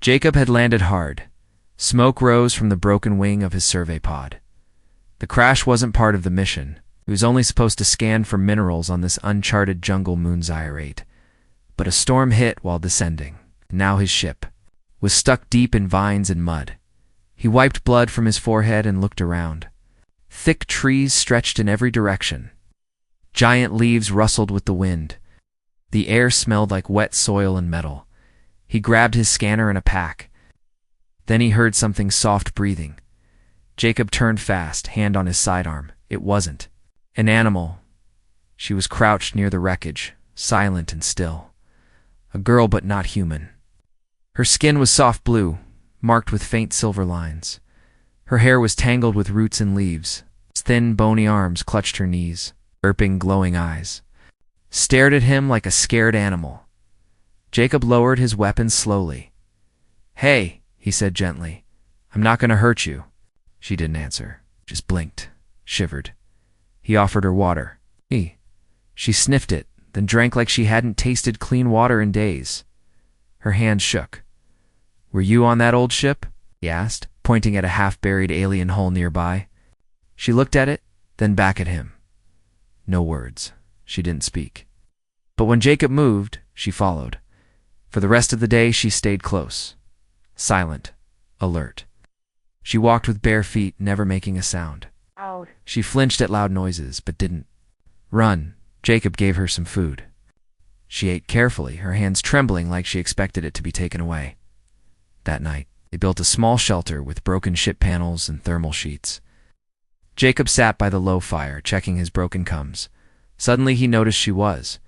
Jacob had landed hard. Smoke rose from the broken wing of his survey pod. The crash wasn't part of the mission. He was only supposed to scan for minerals on this uncharted jungle moon Zyrate. But a storm hit while descending. Now his ship was stuck deep in vines and mud. He wiped blood from his forehead and looked around. Thick trees stretched in every direction. Giant leaves rustled with the wind. The air smelled like wet soil and metal. He grabbed his scanner and a pack. Then he heard something soft breathing. Jacob turned fast, hand on his sidearm. It wasn't an animal. She was crouched near the wreckage, silent and still. A girl, but not human. Her skin was soft blue, marked with faint silver lines. Her hair was tangled with roots and leaves. Thin, bony arms clutched her knees. Erping, glowing eyes stared at him like a scared animal. Jacob lowered his weapon slowly. "Hey," he said gently. "I'm not going to hurt you." She didn't answer, just blinked, shivered. He offered her water. She sniffed it, then drank like she hadn't tasted clean water in days. Her hands shook. "Were you on that old ship?" he asked, pointing at a half-buried alien hull nearby. She looked at it, then back at him. No words. She didn't speak. But when Jacob moved, she followed. For the rest of the day, she stayed close. Silent, alert. She walked with bare feet, never making a sound. Out. She flinched at loud noises, but didn't run. Jacob gave her some food. She ate carefully, her hands trembling like she expected it to be taken away. That night, they built a small shelter with broken ship panels and thermal sheets. Jacob sat by the low fire, checking his broken combs. Suddenly he noticed she was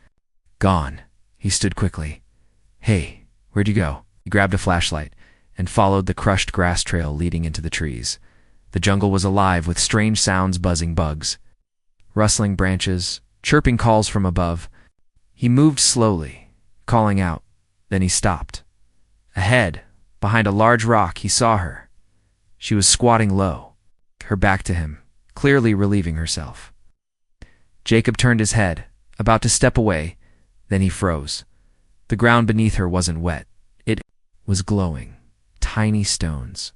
gone. He stood quickly. "Hey, where'd you go?" He grabbed a flashlight and followed the crushed grass trail leading into the trees. The jungle was alive with strange sounds, buzzing bugs, rustling branches, chirping calls from above. He moved slowly, calling out. Then he stopped. Ahead, behind a large rock, he saw her. She was squatting low, her back to him, clearly relieving herself. Jacob turned his head, about to step away, then he froze. The ground beneath her wasn't wet. It was glowing. Tiny stones,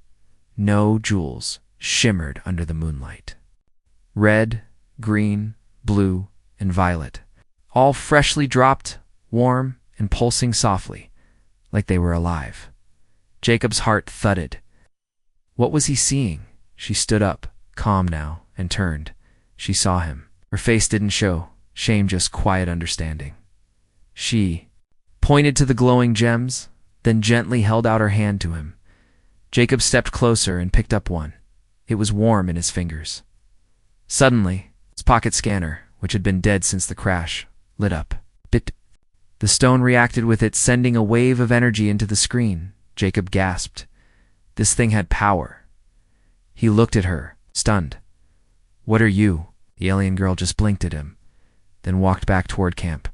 no jewels, shimmered under the moonlight. Red, green, blue, and violet, all freshly dropped, warm and pulsing softly, like they were alive. Jacob's heart thudded. What was he seeing? She stood up, calm now, and turned. She saw him. Her face didn't show shame, just quiet understanding. She pointed to the glowing gems, then gently held out her hand to him. Jacob stepped closer and picked up one. It was warm in his fingers. Suddenly, his pocket scanner, which had been dead since the crash, lit up. Bit. The stone reacted with it, sending a wave of energy into the screen. Jacob gasped. This thing had power. He looked at her, stunned. "What are you?" The alien girl just blinked at him, then walked back toward camp.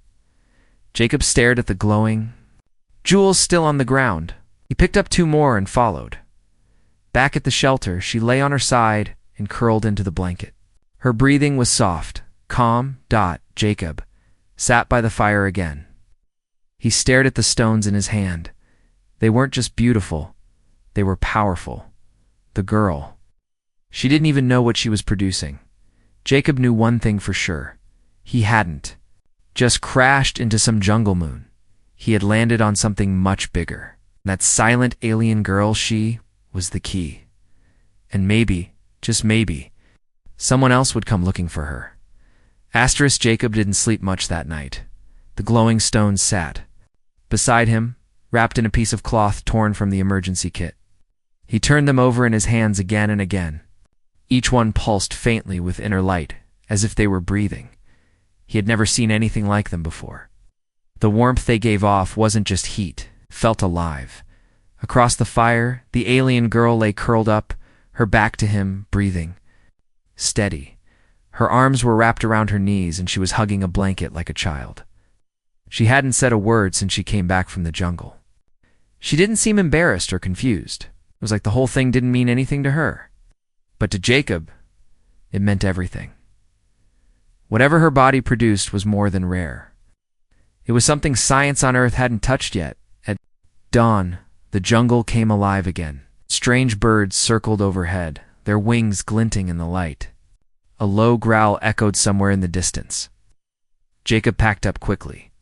Jacob stared at the glowing jewels still on the ground. He picked up two more and followed. Back at the shelter, she lay on her side and curled into the blanket. Her breathing was soft, calm. Jacob sat by the fire again. He stared at the stones in his hand. They weren't just beautiful, they were powerful. The girl. She didn't even know what she was producing. Jacob knew one thing for sure. He hadn't just crashed into some jungle moon. He had landed on something much bigger. That silent alien girl, she was the key. And maybe, just maybe, someone else would come looking for her. Jacob didn't sleep much that night. The glowing stones sat beside him, wrapped in a piece of cloth torn from the emergency kit. He turned them over in his hands again and again. Each one pulsed faintly with inner light, as if they were breathing. He had never seen anything like them before. The warmth they gave off wasn't just heat, it felt alive. Across the fire, the alien girl lay curled up, her back to him, breathing. Steady. Her arms were wrapped around her knees and she was hugging a blanket like a child. She hadn't said a word since she came back from the jungle. She didn't seem embarrassed or confused. It was like the whole thing didn't mean anything to her. But to Jacob, it meant everything. Whatever her body produced was more than rare. It was something science on Earth hadn't touched yet. At dawn, The jungle came alive again. Strange birds circled overhead, their wings glinting in the light. A low growl echoed somewhere in the distance. Jacob packed up quickly.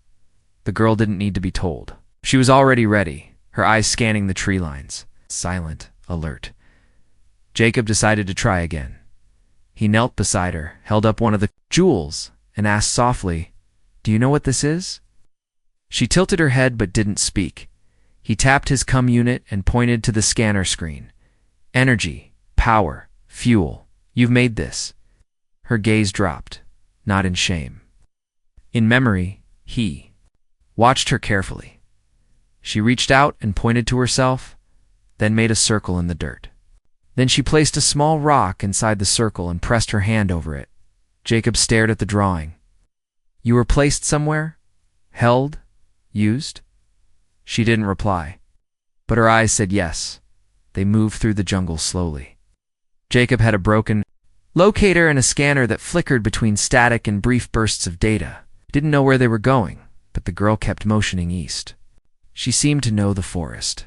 The girl didn't need to be told. She was already ready, her eyes scanning the tree lines, silent, alert. Jacob decided to try again. He knelt beside her, held up one of the jewels, and asked softly, "Do you know what this is?" She tilted her head but didn't speak. He tapped his cum unit and pointed to the scanner screen. "Energy, power, fuel. You've made this." Her gaze dropped, not in shame. In memory, he watched her carefully. She reached out and pointed to herself, then made a circle in the dirt. Then she placed a small rock inside the circle and pressed her hand over it. Jacob stared at the drawing. "You were placed somewhere? Held? Used?" She didn't reply, but her eyes said yes. They moved through the jungle slowly. Jacob had a broken locator and a scanner that flickered between static and brief bursts of data. Didn't know where they were going, but the girl kept motioning east. She seemed to know the forest.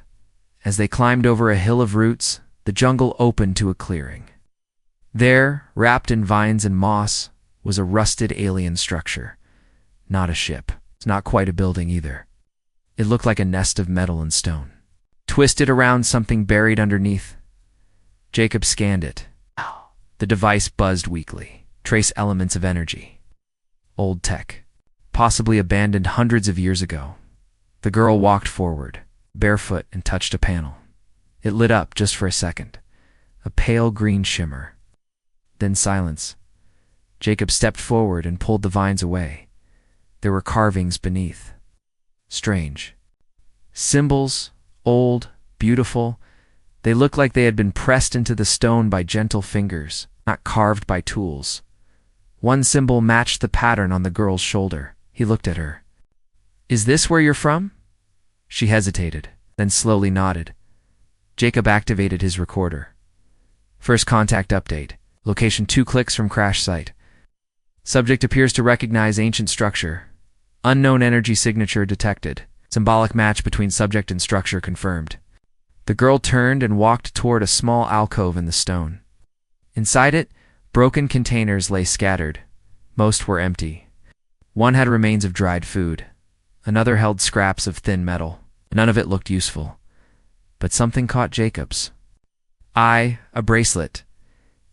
As they climbed over a hill of roots, the jungle opened to a clearing. There, wrapped in vines and moss, was a rusted alien structure. Not a ship. It's not quite a building either. It looked like a nest of metal and stone, twisted around something buried underneath. Jacob scanned it. The device buzzed weakly. Trace elements of energy. Old tech. Possibly abandoned hundreds of years ago. The girl walked forward, barefoot, and touched a panel. It lit up just for a second. A pale green shimmer. Then silence. Jacob stepped forward and pulled the vines away. There were carvings beneath. Strange. Symbols, old, beautiful. They looked like they had been pressed into the stone by gentle fingers, not carved by tools. One symbol matched the pattern on the girl's shoulder. He looked at her. "Is this where you're from?" She hesitated, then slowly nodded. Jacob activated his recorder. First contact update. Location 2 clicks from crash site. Subject appears to recognize ancient structure. Unknown energy signature detected. Symbolic match between subject and structure confirmed. The girl turned and walked toward a small alcove in the stone. Inside it, broken containers lay scattered. Most were empty. One had remains of dried food. Another held scraps of thin metal. None of it looked useful. But something caught Jacob's eye, a bracelet.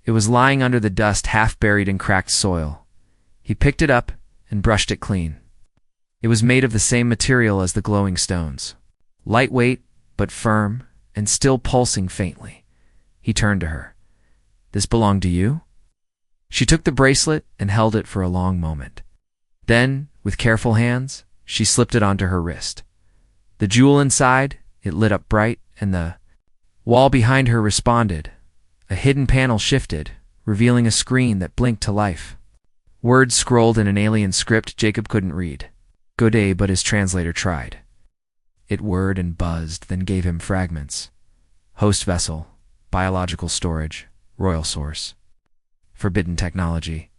It was lying under the dust, half buried in cracked soil. He picked it up and brushed it clean. It was made of the same material as the glowing stones. Lightweight, but firm, and still pulsing faintly. He turned to her. "This belonged to you?" She took the bracelet and held it for a long moment. Then, with careful hands, she slipped it onto her wrist. The jewel inside, it lit up bright, and the wall behind her responded. A hidden panel shifted, revealing a screen that blinked to life. Words scrolled in an alien script Jacob couldn't read. "Good day," but his translator tried. It whirred and buzzed, then gave him fragments. Host vessel, biological storage, royal source. Forbidden technology,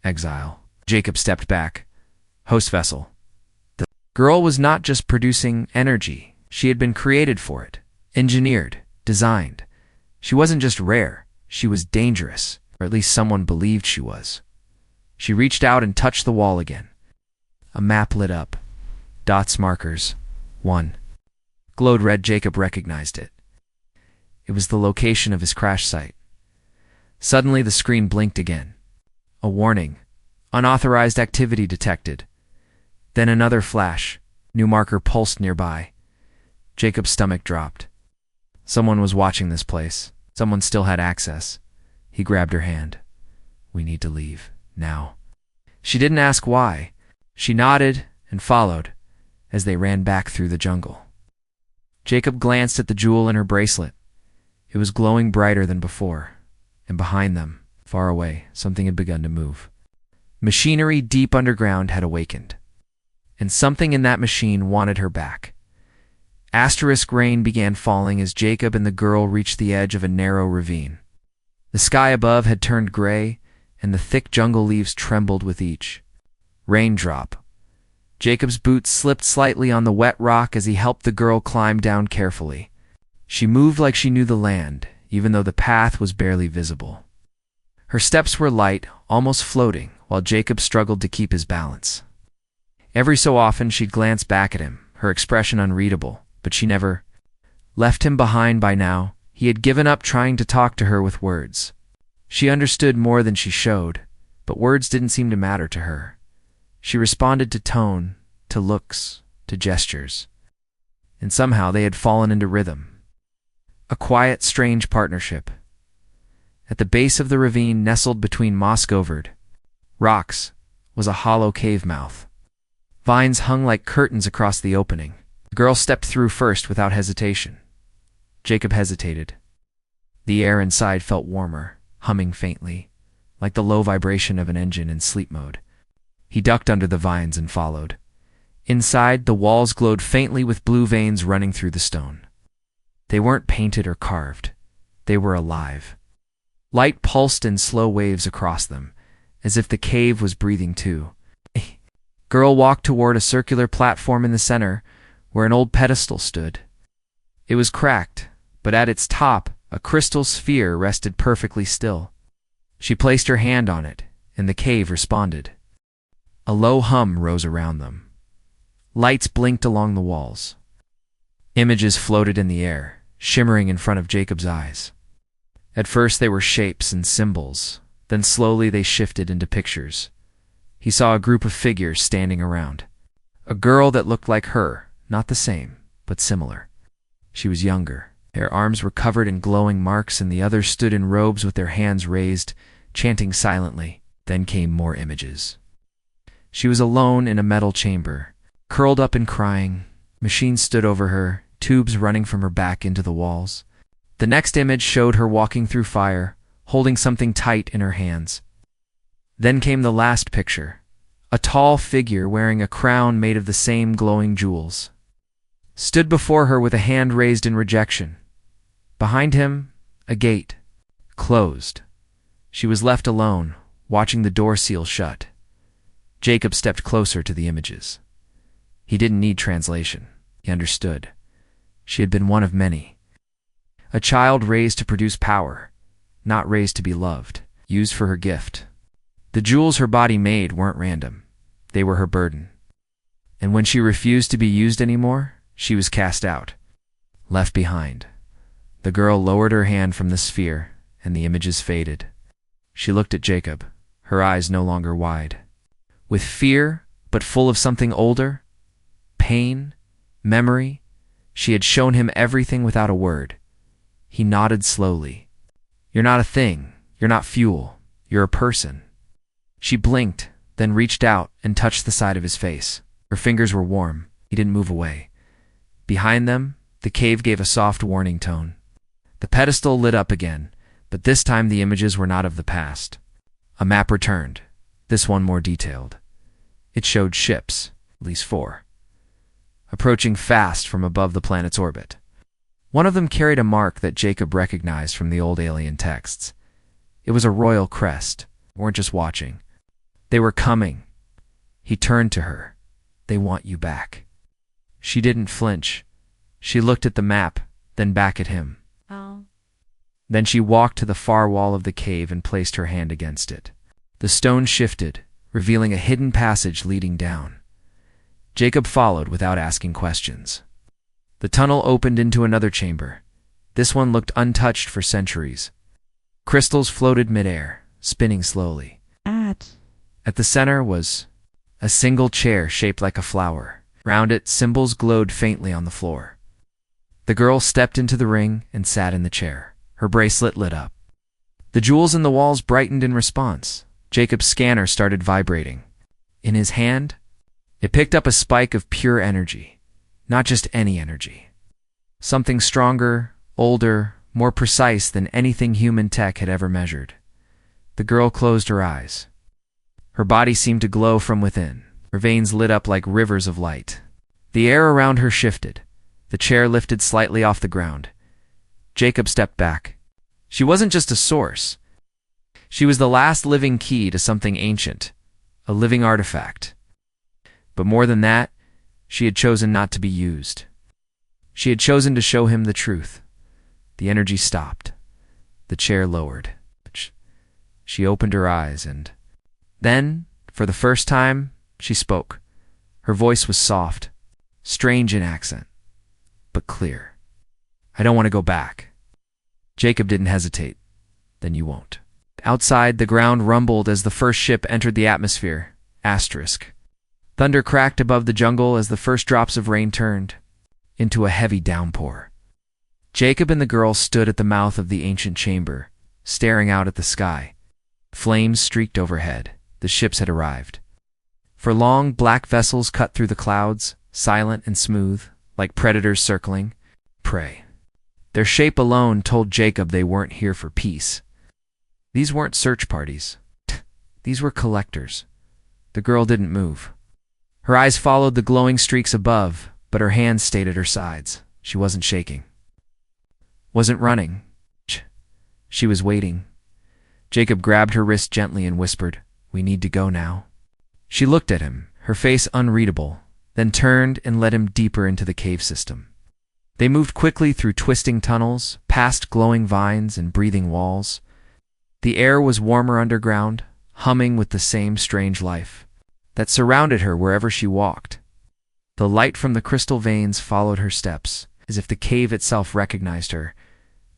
exile. Jacob stepped back. Host vessel. The girl was not just producing energy. She had been created for it, engineered, designed. She wasn't just rare, she was dangerous, or at least someone believed she was. She reached out and touched the wall again. A map lit up. Dots, markers. 1. Glowed red. Jacob recognized it. It was the location of his crash site. Suddenly the screen blinked again. A warning. Unauthorized activity detected. Then another flash. New marker pulsed nearby. Jacob's stomach dropped. Someone was watching this place. Someone still had access. He grabbed her hand. "We need to leave, now." She didn't ask why. She nodded and followed as they ran back through the jungle. Jacob glanced at the jewel in her bracelet. It was glowing brighter than before, and behind them, far away, something had begun to move. Machinery deep underground had awakened, and something in that machine wanted her back. Asterisk rain began falling as Jacob and the girl reached the edge of a narrow ravine. The sky above had turned gray, and the thick jungle leaves trembled with each raindrop. Jacob's boots slipped slightly on the wet rock as he helped the girl climb down carefully. She moved like she knew the land, even though the path was barely visible. Her steps were light, almost floating, while Jacob struggled to keep his balance. Every so often she'd glance back at him, her expression unreadable, but she never left him behind. By now, he had given up trying to talk to her with words. She understood more than she showed, but words didn't seem to matter to her. She responded to tone, to looks, to gestures. And somehow they had fallen into rhythm. A quiet, strange partnership. At the base of the ravine, nestled between moss-covered rocks, was a hollow cave mouth. Vines hung like curtains across the opening. The girl stepped through first without hesitation. Jacob hesitated. The air inside felt warmer, humming faintly, like the low vibration of an engine in sleep mode. He ducked under the vines and followed. Inside, the walls glowed faintly with blue veins running through the stone. They weren't painted or carved. They were alive. Light pulsed in slow waves across them, as if the cave was breathing too. Girl walked toward a circular platform in the center, where an old pedestal stood. It was cracked, but at its top, a crystal sphere rested perfectly still. She placed her hand on it, and the cave responded. A low hum rose around them. Lights blinked along the walls. Images floated in the air, shimmering in front of Jacob's eyes. At first they were shapes and symbols, then slowly they shifted into pictures. He saw a group of figures standing around. A girl that looked like her, not the same, but similar. She was younger. Their arms were covered in glowing marks, and the others stood in robes with their hands raised, chanting silently. Then came more images. She was alone in a metal chamber, curled up and crying. Machines stood over her, tubes running from her back into the walls. The next image showed her walking through fire, holding something tight in her hands. Then came the last picture, a tall figure wearing a crown made of the same glowing jewels. Stood before her with a hand raised in rejection. Behind him, a gate, closed. She was left alone, watching the door seal shut. Jacob stepped closer to the images. He didn't need translation. He understood. She had been one of many. A child raised to produce power, not raised to be loved, used for her gift. The jewels her body made weren't random. They were her burden. And when she refused to be used anymore, she was cast out, left behind. The girl lowered her hand from the sphere, and the images faded. She looked at Jacob, her eyes no longer wide. With fear, but full of something older, pain, memory, she had shown him everything without a word. He nodded slowly. "You're not a thing. You're not fuel. You're a person." She blinked, then reached out and touched the side of his face. Her fingers were warm. He didn't move away. Behind them, the cave gave a soft warning tone. The pedestal lit up again, but this time the images were not of the past. A map returned, this one more detailed. It showed ships, at least 4, approaching fast from above the planet's orbit. One of them carried a mark that Jacob recognized from the old alien texts. It was a royal crest. They weren't just watching. They were coming. He turned to her. "They want you back." She didn't flinch. She looked at the map, then back at him. Oh. Then she walked to the far wall of the cave and placed her hand against it. The stone shifted, revealing a hidden passage leading down. Jacob followed without asking questions. The tunnel opened into another chamber. This one looked untouched for centuries. Crystals floated midair, spinning slowly. At the center was a single chair shaped like a flower. Round it, symbols glowed faintly on the floor. The girl stepped into the ring and sat in the chair. Her bracelet lit up. The jewels in the walls brightened in response. Jacob's scanner started vibrating. In his hand, it picked up a spike of pure energy. Not just any energy. Something stronger, older, more precise than anything human tech had ever measured. The girl closed her eyes. Her body seemed to glow from within. Her veins lit up like rivers of light. The air around her shifted. The chair lifted slightly off the ground. Jacob stepped back. She wasn't just a source. She was the last living key to something ancient, a living artifact. But more than that, she had chosen not to be used. She had chosen to show him the truth. The energy stopped. The chair lowered. She opened her eyes and then, for the first time, she spoke. Her voice was soft, strange in accent, but clear. "I don't want to go back." Jacob didn't hesitate. "Then you won't." Outside, the ground rumbled as the first ship entered the atmosphere. Asterisk. Thunder cracked above the jungle as the first drops of rain turned into a heavy downpour. Jacob and the girl stood at the mouth of the ancient chamber, staring out at the sky. Flames streaked overhead. The ships had arrived. For long, black vessels cut through the clouds, silent and smooth, like predators circling prey. Their shape alone told Jacob they weren't here for peace. These weren't search parties. These were collectors. The girl didn't move. Her eyes followed the glowing streaks above, but her hands stayed at her sides. She wasn't shaking. Wasn't running. She was waiting. Jacob grabbed her wrist gently and whispered, "We need to go now." She looked at him, her face unreadable, then turned and led him deeper into the cave system. They moved quickly through twisting tunnels, past glowing vines and breathing walls. The air was warmer underground, humming with the same strange life that surrounded her wherever she walked. The light from the crystal veins followed her steps, as if the cave itself recognized her.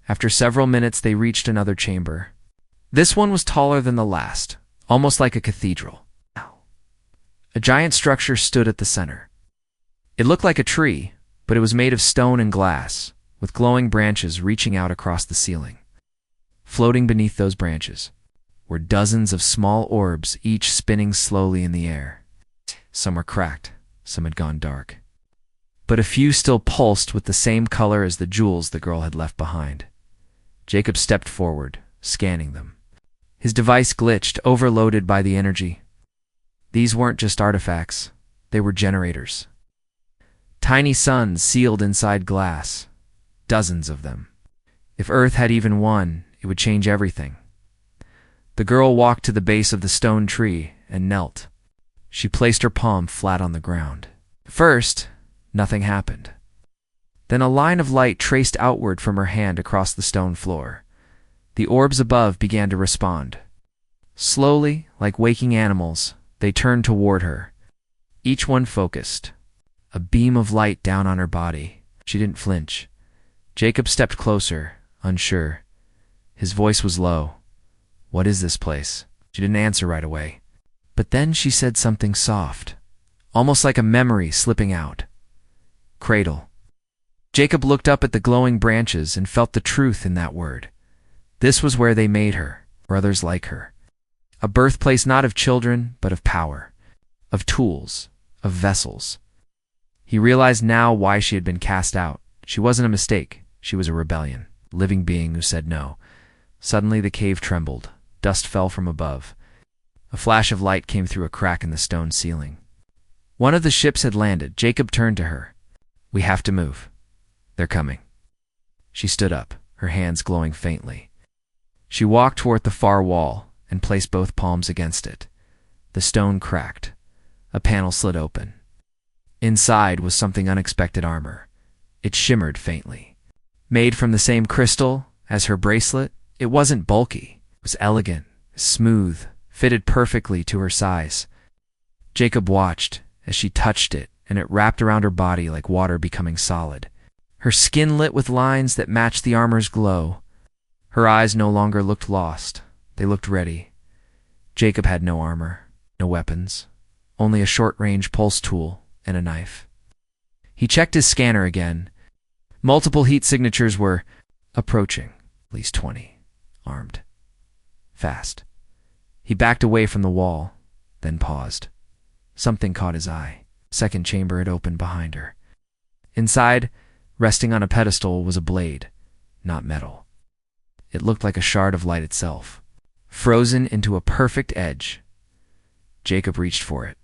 After several minutes, they reached another chamber. This one was taller than the last, almost like a cathedral. A giant structure stood at the center. It looked like a tree, but it was made of stone and glass, with glowing branches reaching out across the ceiling. Floating beneath those branches were dozens of small orbs, each spinning slowly in the air. Some were cracked, some had gone dark, but a few still pulsed with the same color as the jewels the girl had left behind. Jacob stepped forward, scanning them. His device glitched, overloaded by the energy. These weren't just artifacts, they were generators. Tiny suns sealed inside glass, dozens of them. If Earth had even one, it would change everything. The girl walked to the base of the stone tree and knelt. She placed her palm flat on the ground. First, nothing happened. Then a line of light traced outward from her hand across the stone floor. The orbs above began to respond. Slowly, like waking animals, they turned toward her, each one focused. A beam of light down on her body. She didn't flinch. Jacob stepped closer, unsure. His voice was low. "What is this place?" She didn't answer right away. But then she said something soft, almost like a memory slipping out. "Cradle." Jacob looked up at the glowing branches and felt the truth in that word. This was where they made her, or others like her. A birthplace not of children, but of power, of tools, of vessels. He realized now why she had been cast out. She wasn't a mistake. She was a rebellion, a living being who said no. Suddenly the cave trembled. Dust fell from above. A flash of light came through a crack in the stone ceiling. One of the ships had landed. Jacob turned to her. "We have to move. They're coming." She stood up, her hands glowing faintly. She walked toward the far wall and placed both palms against it. The stone cracked. A panel slid open. Inside was something unexpected armor. It shimmered faintly. Made from the same crystal as her bracelet, it wasn't bulky. It was elegant, smooth, fitted perfectly to her size. Jacob watched as she touched it, and it wrapped around her body like water becoming solid. Her skin lit with lines that matched the armor's glow. Her eyes no longer looked lost. They looked ready. Jacob had no armor, no weapons, only a short-range pulse tool and a knife. He checked his scanner again. Multiple heat signatures were approaching, at least 20, armed. Fast. He backed away from the wall, then paused. Something caught his eye. Second chamber had opened behind her. Inside, resting on a pedestal, was a blade, not metal. It looked like a shard of light itself, frozen into a perfect edge. Jacob reached for it.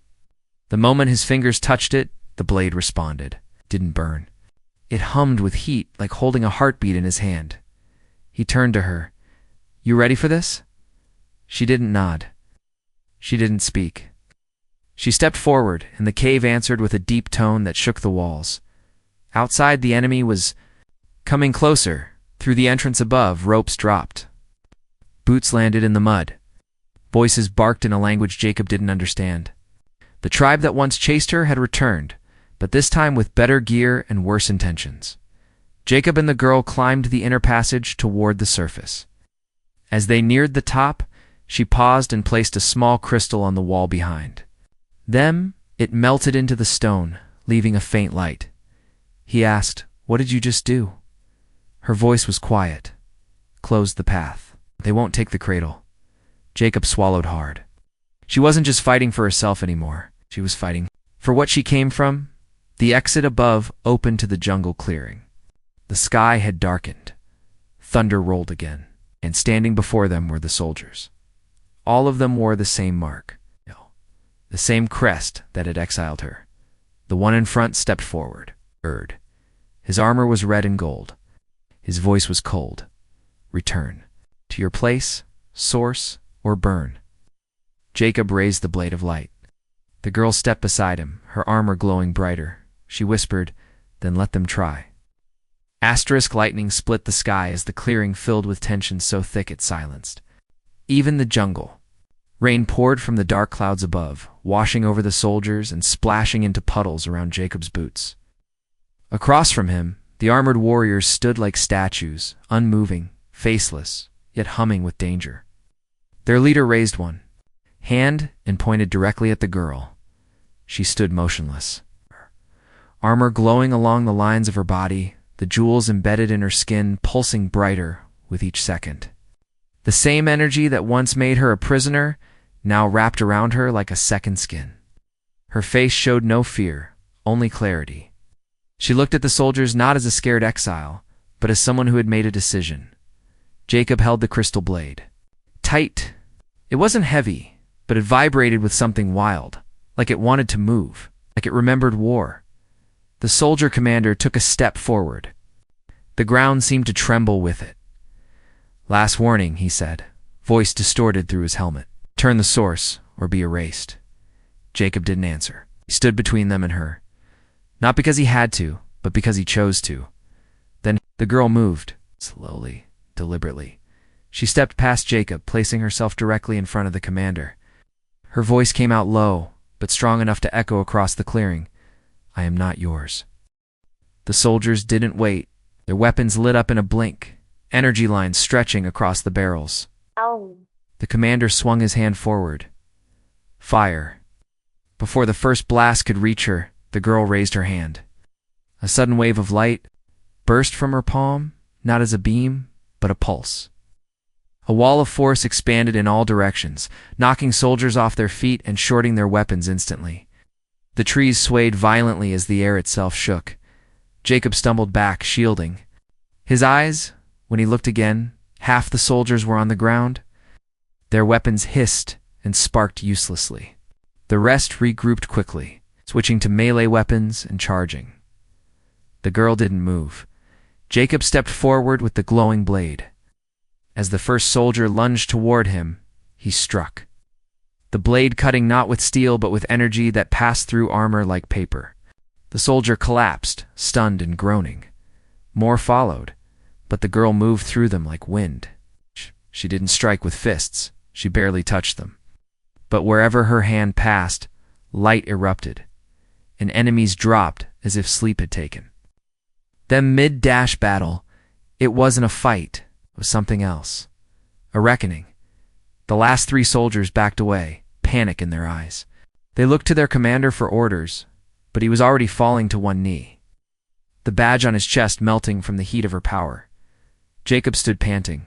The moment his fingers touched it, the blade responded. It didn't burn. It hummed with heat, like holding a heartbeat in his hand. He turned to her. "You ready for this?" She didn't nod. She didn't speak. She stepped forward, and the cave answered with a deep tone that shook the walls. Outside, the enemy was coming closer. Through the entrance above, ropes dropped. Boots landed in the mud. Voices barked in a language Jacob didn't understand. The tribe that once chased her had returned, but this time with better gear and worse intentions. Jacob and the girl climbed the inner passage toward the surface. As they neared the top, she paused and placed a small crystal on the wall behind. Then it melted into the stone, leaving a faint light. He asked, "What did you just do?" Her voice was quiet. "Close the path. They won't take the cradle." Jacob swallowed hard. She wasn't just fighting for herself anymore. She was fighting for what she came from. The exit above opened to the jungle clearing. The sky had darkened. Thunder rolled again, and standing before them were the soldiers. All of them wore the same mark, the same crest that had exiled her. The one in front stepped forward. His armor was red and gold. His voice was cold. "Return. To your place, source, or burn." Jacob raised the blade of light. The girl stepped beside him, her armor glowing brighter. She whispered, "Then let them try." Asterisk lightning split the sky as the clearing filled with tension so thick it silenced even the jungle. Rain poured from the dark clouds above, washing over the soldiers and splashing into puddles around Jacob's boots. Across from him, the armored warriors stood like statues, unmoving, faceless, yet humming with danger. Their leader raised one hand and pointed directly at the girl. She stood motionless, armor glowing along the lines of her body, the jewels embedded in her skin pulsing brighter with each second. The same energy that once made her a prisoner now wrapped around her like a second skin. Her face showed no fear, only clarity. She looked at the soldiers not as a scared exile, but as someone who had made a decision. Jacob held the crystal blade. Tight. It wasn't heavy, but it vibrated with something wild, like it wanted to move, like it remembered war. The soldier commander took a step forward. The ground seemed to tremble with it. "Last warning," he said, voice distorted through his helmet. "Turn the source, or be erased." Jacob didn't answer. He stood between them and her. Not because he had to, but because he chose to. Then the girl moved, slowly, deliberately. She stepped past Jacob, placing herself directly in front of the commander. Her voice came out low, but strong enough to echo across the clearing. "I am not yours." The soldiers didn't wait. Their weapons lit up in a blink, energy lines stretching across the barrels. Ow. The commander swung his hand forward. "Fire." Before the first blast could reach her, the girl raised her hand. A sudden wave of light burst from her palm, not as a beam, but a pulse. A wall of force expanded in all directions, knocking soldiers off their feet and shorting their weapons instantly. The trees swayed violently as the air itself shook. Jacob stumbled back, shielding. His eyes, when he looked again, half the soldiers were on the ground. Their weapons hissed and sparked uselessly. The rest regrouped quickly, switching to melee weapons and charging. The girl didn't move. Jacob stepped forward with the glowing blade. As the first soldier lunged toward him, he struck. The blade cutting not with steel but with energy that passed through armor like paper. The soldier collapsed, stunned and groaning. More followed, but the girl moved through them like wind. She didn't strike with fists, she barely touched them. But wherever her hand passed, light erupted, and enemies dropped as if sleep had taken. Then mid-dash battle, it wasn't a fight, it was something else. A reckoning. The last three soldiers backed away, panic in their eyes. They looked to their commander for orders, but he was already falling to one knee, the badge on his chest melting from the heat of her power. Jacob stood panting,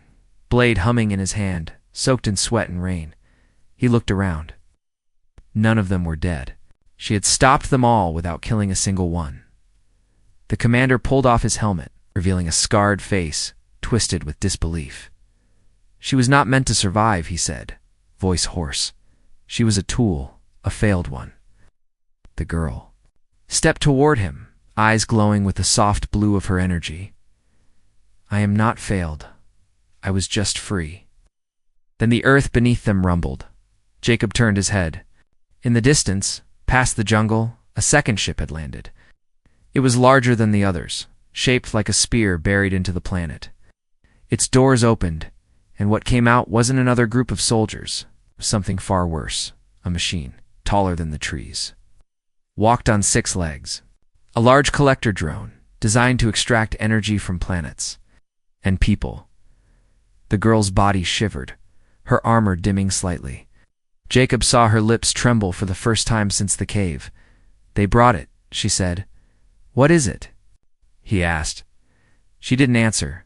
blade humming in his hand, soaked in sweat and rain. He looked around. None of them were dead. She had stopped them all without killing a single one. The commander pulled off his helmet, revealing a scarred face, twisted with disbelief. "She was not meant to survive," he said, voice hoarse. "She was a tool, a failed one." The girl stepped toward him, eyes glowing with the soft blue of her energy. "I am not failed. I was just free." Then the earth beneath them rumbled. Jacob turned his head. In the distance, past the jungle, a second ship had landed. It was larger than the others, shaped like a spear buried into the planet. Its doors opened, and what came out wasn't another group of soldiers. Something far worse, a machine, taller than the trees. Walked on 6 legs. A large collector drone, designed to extract energy from planets. And people. The girl's body shivered, her armor dimming slightly. Jacob saw her lips tremble for the first time since the cave. "They brought it," she said. "What is it?" he asked. She didn't answer.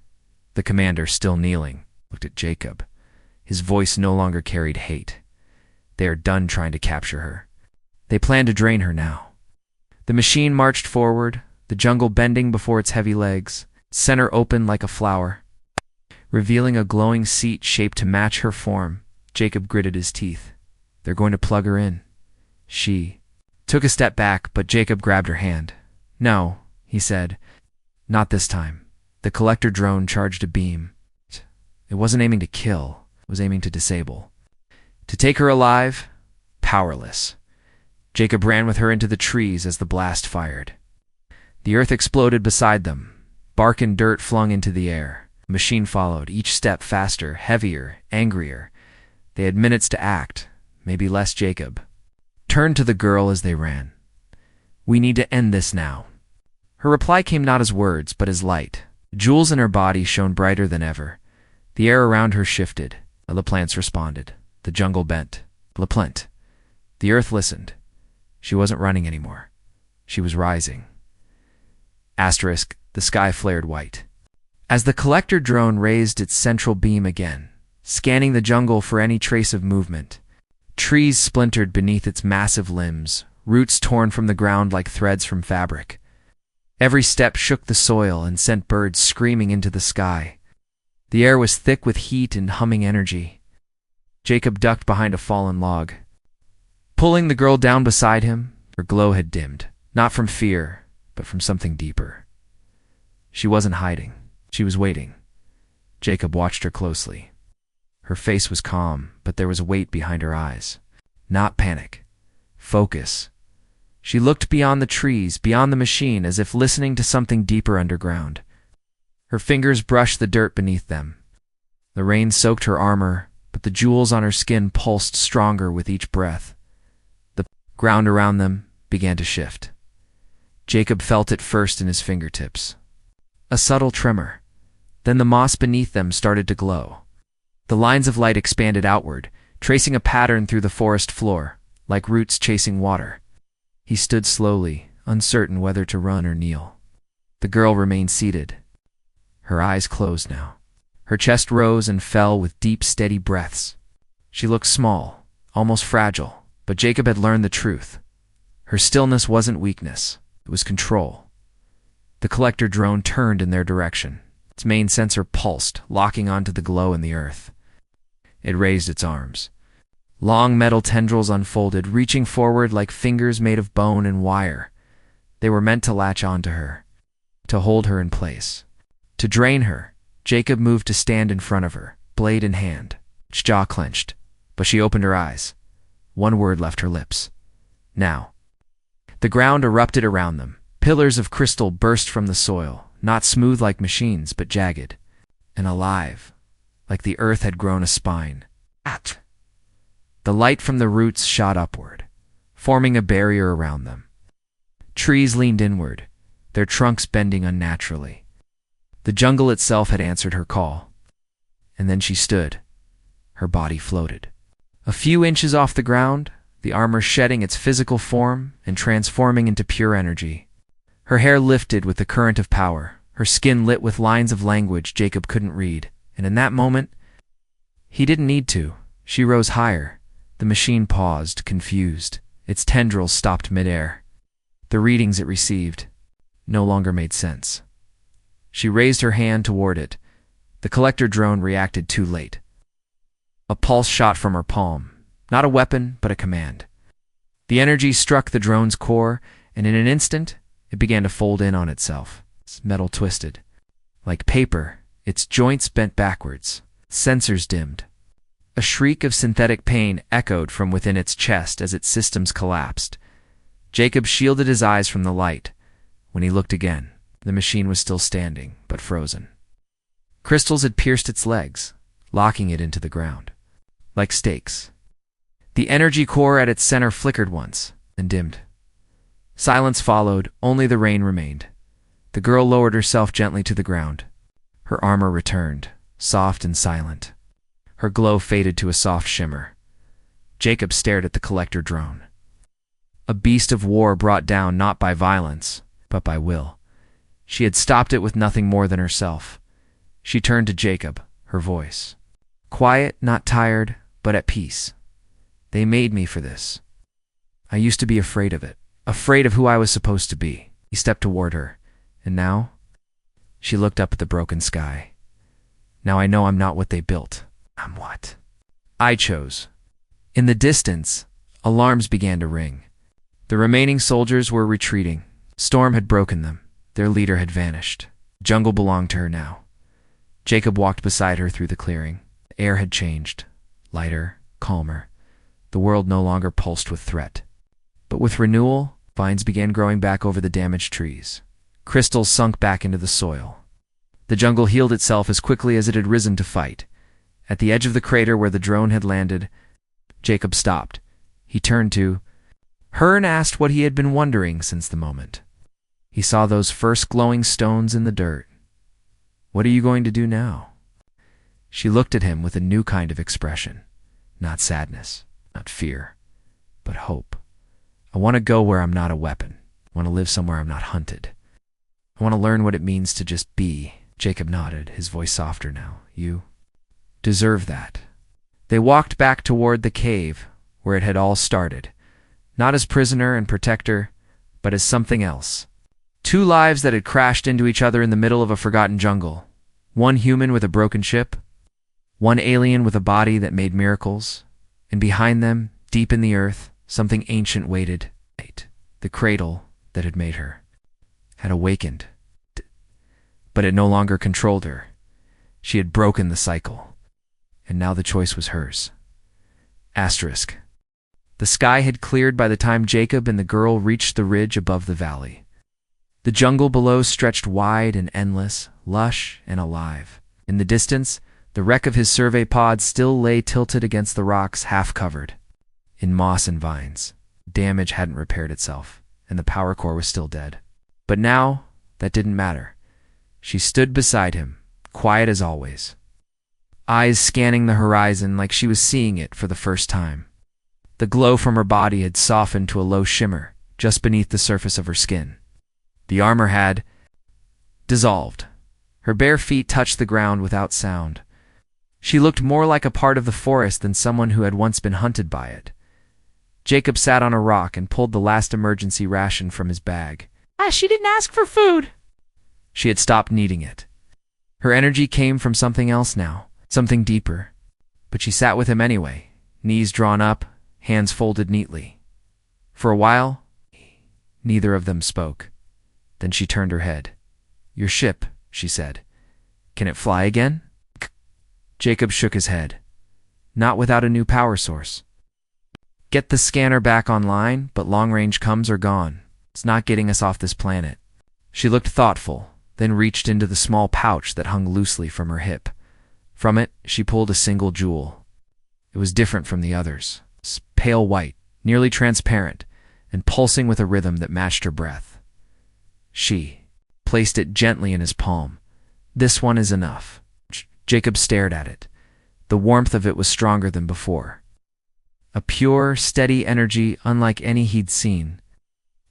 The commander, still kneeling, looked at Jacob. His voice no longer carried hate. "They are done trying to capture her. They plan to drain her now." The machine marched forward, the jungle bending before its heavy legs, center open like a flower. Revealing a glowing seat shaped to match her form, Jacob gritted his teeth. "They're going to plug her in." She took a step back, but Jacob grabbed her hand. "No," he said. "Not this time." The collector drone charged a beam. It wasn't aiming to kill, it was aiming to disable. To take her alive, powerless. Jacob ran with her into the trees as the blast fired. The earth exploded beside them, bark and dirt flung into the air. The machine followed, each step faster, heavier, angrier. They had minutes to act, maybe less. Jacob turned to the girl as they ran. "We need to end this now." Her reply came not as words, but as light. The jewels in her body shone brighter than ever. The air around her shifted. The plants responded. The jungle bent. LaPlante. The earth listened. She wasn't running anymore. She was rising. Asterisk, the sky flared white. As the collector drone raised its central beam again, scanning the jungle for any trace of movement, trees splintered beneath its massive limbs, roots torn from the ground like threads from fabric. Every step shook the soil and sent birds screaming into the sky. The air was thick with heat and humming energy. Jacob ducked behind a fallen log. Pulling the girl down beside him, her glow had dimmed, not from fear, but from something deeper. She wasn't hiding. She was waiting. Jacob watched her closely. Her face was calm, but there was a weight behind her eyes. Not panic. Focus. She looked beyond the trees, beyond the machine, as if listening to something deeper underground. Her fingers brushed the dirt beneath them. The rain soaked her armor, but the jewels on her skin pulsed stronger with each breath. The ground around them began to shift. Jacob felt it first in his fingertips. A subtle tremor. Then the moss beneath them started to glow. The lines of light expanded outward, tracing a pattern through the forest floor, like roots chasing water. He stood slowly, uncertain whether to run or kneel. The girl remained seated. Her eyes closed now. Her chest rose and fell with deep, steady breaths. She looked small, almost fragile, but Jacob had learned the truth. Her stillness wasn't weakness, it was control. The collector drone turned in their direction. Its main sensor pulsed, locking onto the glow in the earth. It raised its arms. Long metal tendrils unfolded, reaching forward like fingers made of bone and wire. They were meant to latch onto her, to hold her in place. To drain her, Jacob moved to stand in front of her, blade in hand. His jaw clenched, but she opened her eyes. One word left her lips. Now. The ground erupted around them. Pillars of crystal burst from the soil, not smooth like machines, but jagged. And alive, like the earth had grown a spine. The light from the roots shot upward, forming a barrier around them. Trees leaned inward, their trunks bending unnaturally. The jungle itself had answered her call. And then she stood. Her body floated. A few inches off the ground, the armor shedding its physical form and transforming into pure energy. Her hair lifted with the current of power, her skin lit with lines of language Jacob couldn't read, and in that moment, he didn't need to. She rose higher. The machine paused, confused. Its tendrils stopped midair. The readings it received no longer made sense. She raised her hand toward it. The collector drone reacted too late. A pulse shot from her palm, not a weapon, but a command. The energy struck the drone's core, and in an instant, it began to fold in on itself. Its metal twisted. Like paper, its joints bent backwards. Sensors dimmed. A shriek of synthetic pain echoed from within its chest as its systems collapsed. Jacob shielded his eyes from the light. When he looked again, the machine was still standing, but frozen. Crystals had pierced its legs, locking it into the ground, like stakes. The energy core at its center flickered once, then dimmed. Silence followed, only the rain remained. The girl lowered herself gently to the ground. Her armor returned, soft and silent. Her glow faded to a soft shimmer. Jacob stared at the collector drone. A beast of war brought down not by violence, but by will. She had stopped it with nothing more than herself. She turned to Jacob, her voice quiet, not tired, but at peace. They made me for this. I used to be afraid of it, afraid of who I was supposed to be. He stepped toward her. And now? She looked up at the broken sky. Now I know I'm not what they built. I'm what I chose. In the distance, alarms began to ring. The remaining soldiers were retreating. Storm had broken them. Their leader had vanished. Jungle belonged to her now. Jacob walked beside her through the clearing. The air had changed. Lighter, calmer. The world no longer pulsed with threat. But with renewal, vines began growing back over the damaged trees. Crystals sunk back into the soil. The jungle healed itself as quickly as it had risen to fight. At the edge of the crater where the drone had landed, Jacob stopped. He turned to her and asked what he had been wondering since the moment. He saw those first glowing stones in the dirt. What are you going to do now? She looked at him with a new kind of expression. Not sadness, not fear, but hope. I want to go where I'm not a weapon. I want to live somewhere I'm not hunted. I want to learn what it means to just be. Jacob nodded, his voice softer now. You deserve that. They walked back toward the cave where it had all started, not as prisoner and protector, but as something else. Two lives that had crashed into each other in the middle of a forgotten jungle. One human with a broken ship, one alien with a body that made miracles, and behind them, deep in the earth, something ancient waited. The cradle that had made her had awakened, but it no longer controlled her. She had broken the cycle, and now the choice was hers. Asterisk. The sky had cleared by the time Jacob and the girl reached the ridge above the valley. The jungle below stretched wide and endless, lush and alive. In the distance, the wreck of his survey pod still lay tilted against the rocks, half covered in moss and vines. Damage hadn't repaired itself, and the power core was still dead. But now, that didn't matter. She stood beside him, quiet as always, eyes scanning the horizon like she was seeing it for the first time. The glow from her body had softened to a low shimmer just beneath the surface of her skin. The armor had dissolved. Her bare feet touched the ground without sound. She looked more like a part of the forest than someone who had once been hunted by it. Jacob sat on a rock and pulled the last emergency ration from his bag. She didn't ask for food. She had stopped needing it. Her energy came from something else now, something deeper. But she sat with him anyway, knees drawn up, hands folded neatly. For a while, neither of them spoke. Then she turned her head. Your ship, she said. Can it fly again? Jacob shook his head. Not without a new power source. Get the scanner back online, but long-range comms are gone. It's not getting us off this planet. She looked thoughtful, then reached into the small pouch that hung loosely from her hip. From it, she pulled a single jewel. It was different from the others. Pale white, nearly transparent, and pulsing with a rhythm that matched her breath. She placed it gently in his palm. This one is enough. Jacob stared at it. The warmth of it was stronger than before. A pure, steady energy unlike any he'd seen.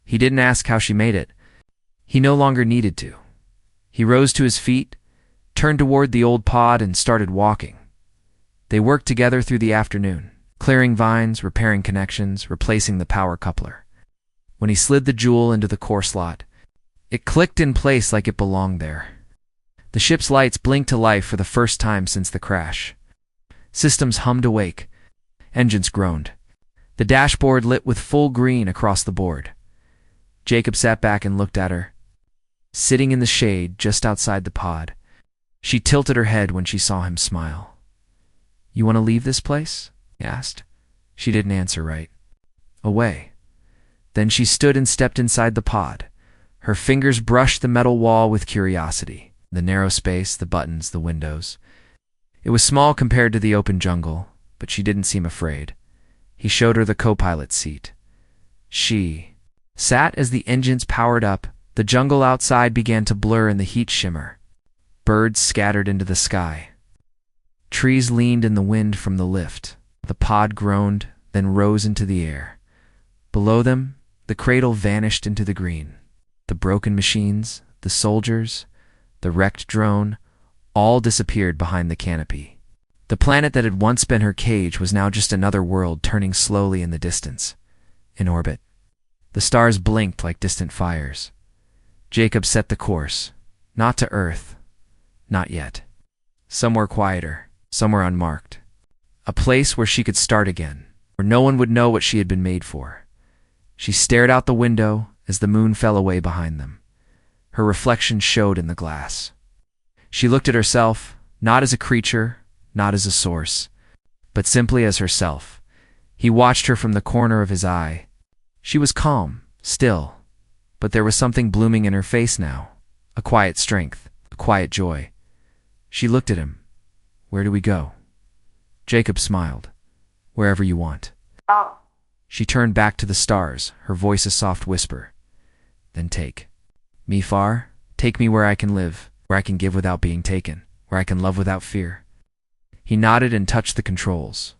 He didn't ask how she made it. He no longer needed to. He rose to his feet, turned toward the old pod, and started walking. They worked together through the afternoon, clearing vines, repairing connections, replacing the power coupler. When he slid the jewel into the core slot, it clicked in place like it belonged there. The ship's lights blinked to life for the first time since the crash. Systems hummed awake. Engines groaned. The dashboard lit with full green across the board. Jacob sat back and looked at her, sitting in the shade just outside the pod. She tilted her head when she saw him smile. You want to leave this place? He asked. She didn't answer right away. Then she stood and stepped inside the pod. Her fingers brushed the metal wall with curiosity. The narrow space, the buttons, the windows. It was small compared to the open jungle, but she didn't seem afraid. He showed her the co-pilot's seat. She sat as the engines powered up. The jungle outside began to blur in the heat shimmer. Birds scattered into the sky. Trees leaned in the wind from the lift. The pod groaned, then rose into the air. Below them, the cradle vanished into the green. The broken machines, the soldiers, the wrecked drone, all disappeared behind the canopy. The planet that had once been her cage was now just another world turning slowly in the distance. In orbit. The stars blinked like distant fires. Jacob set the course. Not to Earth. Not yet. Somewhere quieter. Somewhere unmarked. A place where she could start again. Where no one would know what she had been made for. She stared out the window as the moon fell away behind them. Her reflection showed in the glass. She looked at herself, not as a creature, not as a source, but simply as herself. He watched her from the corner of his eye. She was calm, still, but there was something blooming in her face now, a quiet strength, a quiet joy. She looked at him. Where do we go? Jacob smiled. Wherever you want. She turned back to the stars, her voice a soft whisper. Then take me far. Take me where I can live, where I can give without being taken, where I can love without fear. He nodded and touched the controls.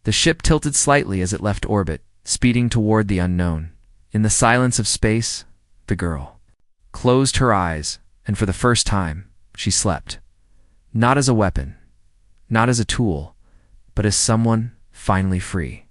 The ship tilted slightly as it left orbit, speeding toward the unknown. In the silence of space, the girl closed her eyes, and for the first time, she slept. Not as a weapon, not as a tool, but as someone finally free.